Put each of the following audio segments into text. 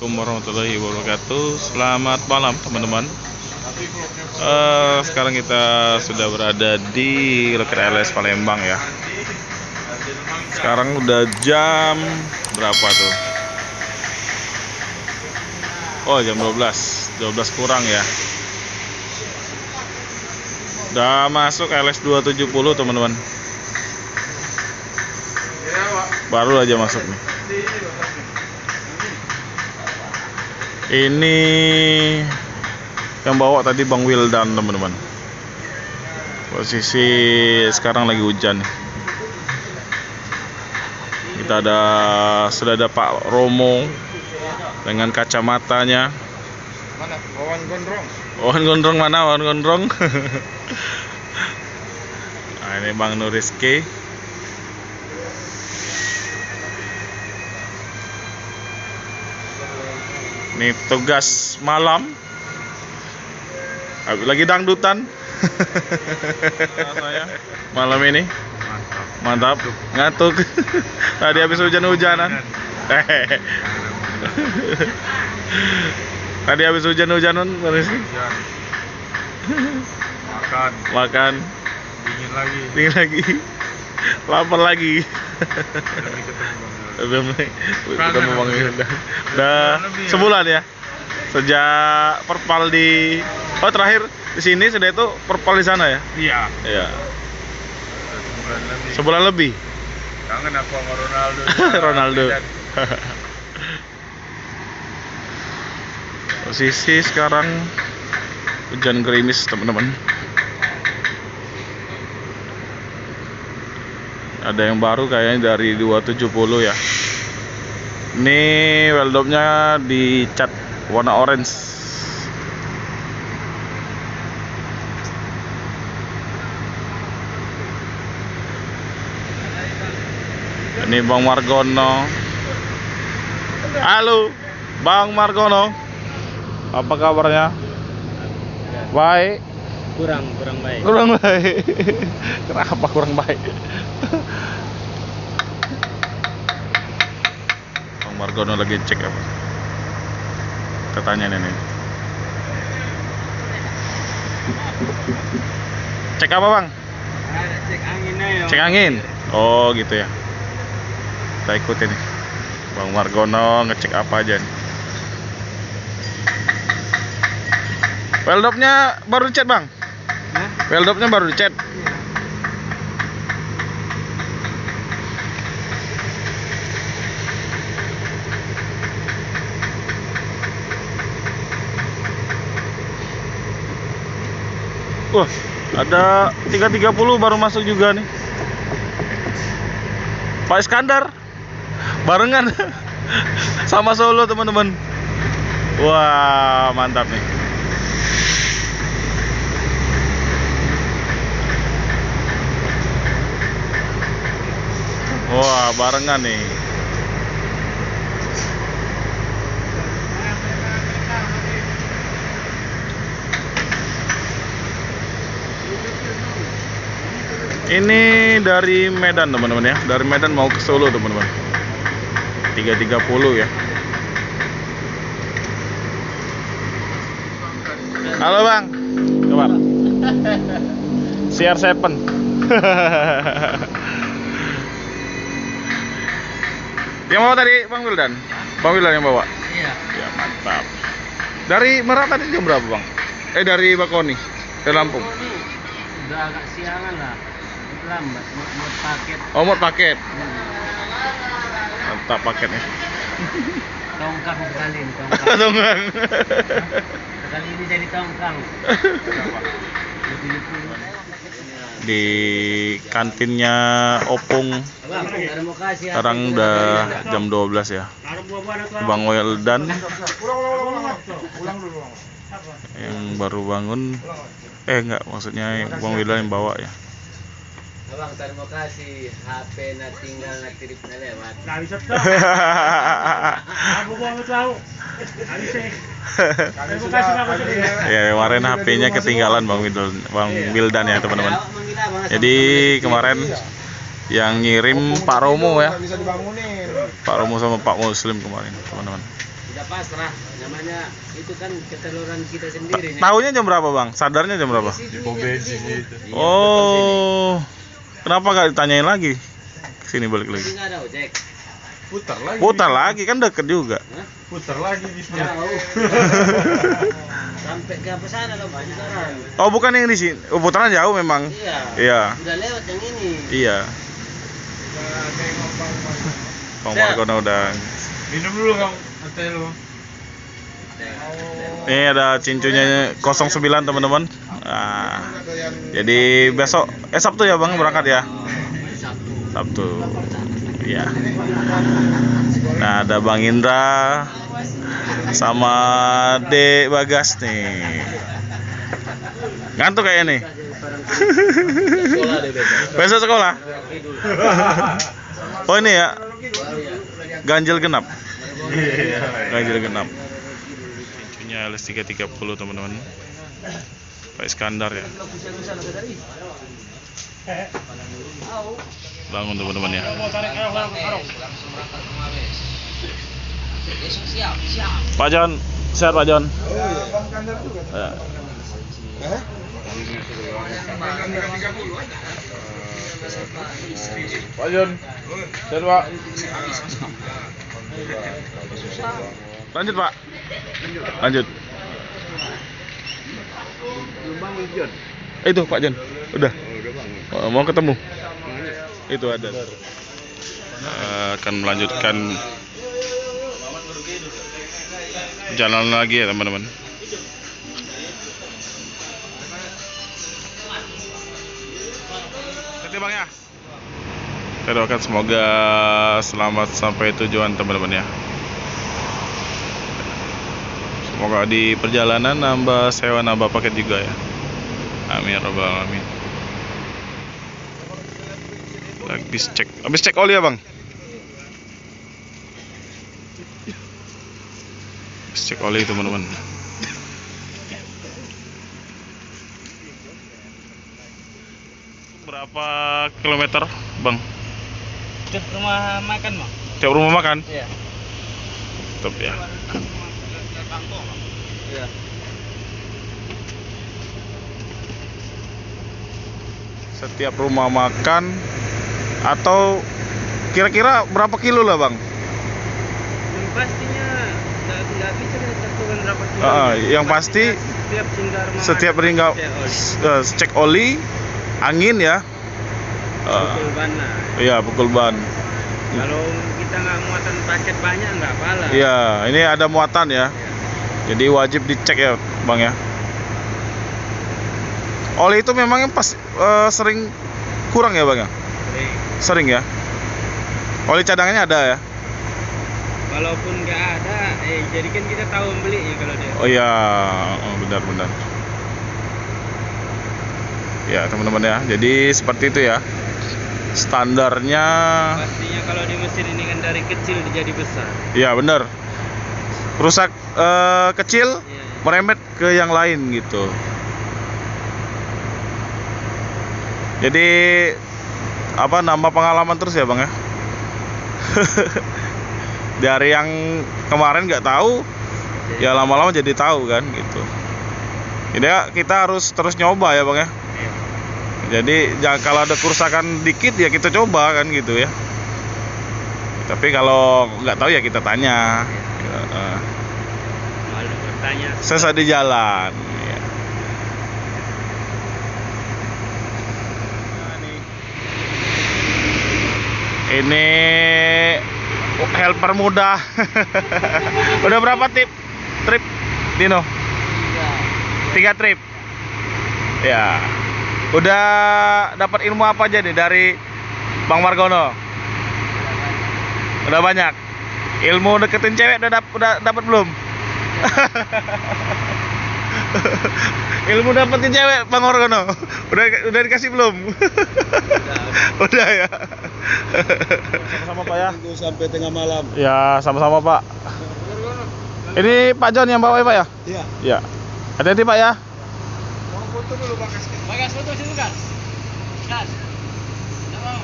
Assalamualaikum warahmatullahi wabarakatuh. Selamat malam teman-teman. Sekarang kita sudah berada di Loket LS Palembang ya. Sekarang udah jam berapa tuh? Oh, jam 12 kurang ya. Udah masuk LS 270 teman-teman. Baru aja masuk nih. Ini yang bawa tadi Bang Wildan teman-teman. Posisi sekarang lagi hujan. Kita sudah ada Pak Romo dengan kacamatanya. Mana? Wawan Gondrong. Wawan Gondrong mana? Wawan Gondrong. Nah, ini Bang Nuriski. Ini tugas malam. Lagi dangdutan. Malam ini. Mantap. Ngantuk. Tadi habis hujan-hujanan. Tadi habis hujan-hujanan, makan. Dingin lagi. Lapar lagi. Ketemu Bang Wildan. Udah sebulan ya. Sejak perpal terakhir di sini, sudah itu perpal di sana ya? Iya. Sebulan lebih. Kangen aku sama Ronaldo. Ronaldo. Posisi sekarang hujan gerimis teman-teman. Ada yang baru kayaknya dari 270 ya. Ini weldopnya dicat warna orange. Ini Bang Margono. Halo Bang Margono, apa kabarnya? Baik. Kurang baik. Kurang baik. Kenapa kurang baik? Bang Margono lagi cek apa? Kita tanya nih. Cek apa Bang? Cek angin aja. Cek angin. Oh gitu ya. Kita ikutin nih. Bang Margono ngecek apa aja nih. Weldopnya baru dicat Bang? Weldopnya baru dicat? Wah, ada 330 baru masuk juga nih. Pak Iskandar barengan sama Solo teman-teman. Wah, mantap nih. Wah, barengan nih. Ini dari Medan teman-teman ya. Dari Medan mau ke Solo teman-teman. 330 ya. Halo Bang. Coba. CR7. Yang bawa tadi Bang Wildan? Bang Wildan yang bawa? Iya. Ya mantap. Dari Merak tadi jam berapa Bang? Dari Bakoni ke Lampung. Udah agak siangan lah. Lambat mau paket. Oh, mau paket. Mantap paketnya. Tongkang sekali ini, Tongkang. Kali ini jadi tongkang. Di kantinnya Opung. Sekarang udah jam 12 ya. Bang Wildan yang baru bangun. Enggak, maksudnya Bang Wildan yang bawa ya. Abang, terima kasih. HP na tinggal na trip na lewat. Aku banget tahu. Ya, kemarin HP-nya ketinggalan Bang Wildan ya teman-teman. Jadi kemarin yang ngirim Pak Romo ya. Pak Romo sama Pak Muslim kemarin teman-teman. Sudah pasrah, namanya itu kan keteluran kita sendiri. Tahunya jam berapa bang? Sadarnya jam berapa? Di pom bensin gitu. Oh, kenapa gak ditanyain lagi? Sini balik lagi. Nggak ada ojek. Putar lagi kan deket juga. Hah? Putar lagi bisa. Jauh. Sampai ke apa sana loh putaran. Oh bukan yang di sini. Oh, putaran jauh memang. Iya. Iya. Udah lewat yang ini. Iya. Bang Margono udah. Minum dulu Kang, teh lu. Ini ada cincunya 09 teman-teman. Nah, jadi besok Sabtu ya bang berangkat ya. Sabtu. Iya. Nah ada Bang Indra sama Dek Bagas nih. Ngantuk kayak nih. Sekolah deh besok. Besok sekolah. Oh ini ya. Ganjil genap. Ganjil genap. Cincunya LS330 teman-teman. Pak Iskandar ya. Bangun teman-teman ya. Pak John, sehat Pak John. Ya. Pak Jon. Sehat Pak. Lanjut Pak. Lanjut. Itu Pak John. Udah. Oh, mau ketemu. Itu ada. Akan melanjutkan jalan lagi ya teman-teman. Nanti bang ya. Kita doakan semoga selamat sampai tujuan teman-teman ya. Semoga di perjalanan nambah sewa, nambah paket juga ya. Amin ya rabbal alamin. Habis cek oli ya bang. Habis cek oli teman-teman. Berapa kilometer bang? Tiap rumah makan mah. Tiap rumah makan? Iya. Tetap ya. Iya. Setiap rumah makan atau kira-kira berapa kilo lah bang? Yang pastinya nggak bisa tentukan berapa kilo. Yang pasti setiap ringga cek oli, angin ya. Pukul ban lah. Iya pukul ban. Kalau kita nggak muatan paket banyak nggak apa-apa. Iya ini ada muatan ya. Jadi wajib dicek ya bang ya. Oli itu memangnya pas sering kurang ya bang ya? Sering ya. Oli cadangannya ada ya? Walaupun nggak ada, jadi kan kita tahu beli ya kalau dia. Oh iya, benar-benar. Ya teman-teman ya. Jadi seperti itu ya. Standarnya. Pastinya kalau di mesin ini kan dari kecil jadi besar. Iya benar. Rusak kecil, Iya. merembet ke yang lain gitu. Jadi nambah pengalaman terus ya bang ya. Dari yang kemarin nggak tahu, ya lama-lama jadi tahu kan gitu. Jadi ya, kita harus terus nyoba ya bang ya. Jadi kalau ada kerusakan dikit ya kita coba kan gitu ya. Tapi kalau nggak tahu ya kita tanya. Malu bertanya. Sesat di jalan. Ya. Ini helper muda. Udah berapa trip Dino? 3 trip. Ya. Udah dapat ilmu apa aja nih dari Bang Margono? Udah banyak. Ilmu deketin cewek udah dapat belum? Ilmu dapetin cewek Bang Margono udah dikasih belum? Udah ya. Sama-sama Pak ya. Tunggu sampai tengah malam. Ya sama-sama Pak. Ini Pak John yang bawa ya Pak ya? Iya. Ya. Hati-hati Pak ya. Mau foto dulu Bagas. Bagas foto situ kan? Kan. Enggak mau.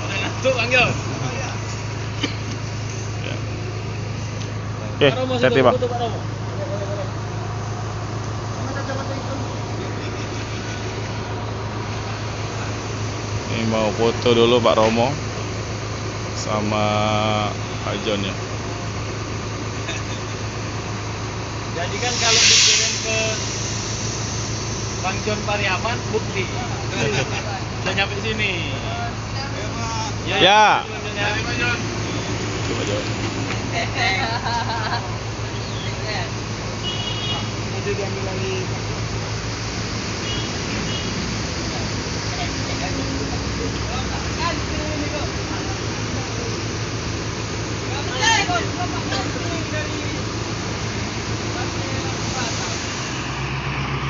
Ngantuk panggil. Oke, hati-hati Bang. Ini mau foto dulu Pak Romo sama Pak John ya. Jadi kan kalau dikirim ke Bang John Pariaman bukti. Udah nyampe sini. Ya. Pak John. Coba John. Itu diambil lagi.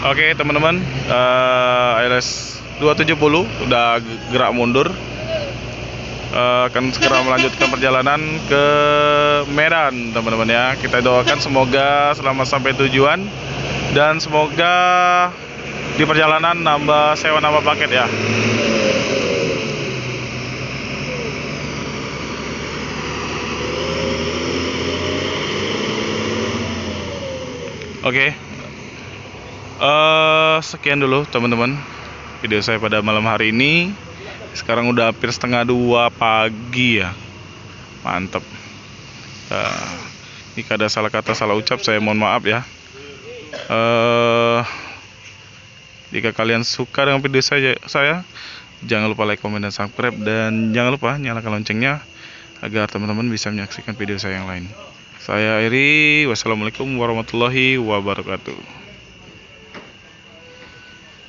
Oke teman-teman, ILS 270 udah gerak mundur, akan segera melanjutkan perjalanan ke Medan teman-teman ya. Kita doakan semoga selamat sampai tujuan dan semoga di perjalanan sewa nambah paket ya. Oke. Sekian dulu teman-teman video saya pada malam hari ini. Sekarang udah hampir 1:30 pagi ya. Mantep. Jika ada salah kata salah ucap saya mohon maaf ya. Jika kalian suka dengan video saya jangan lupa like, komen, dan subscribe, dan jangan lupa nyalakan loncengnya agar teman-teman bisa menyaksikan video saya yang lain. Saya Eri, wassalamualaikum warahmatullahi wabarakatuh.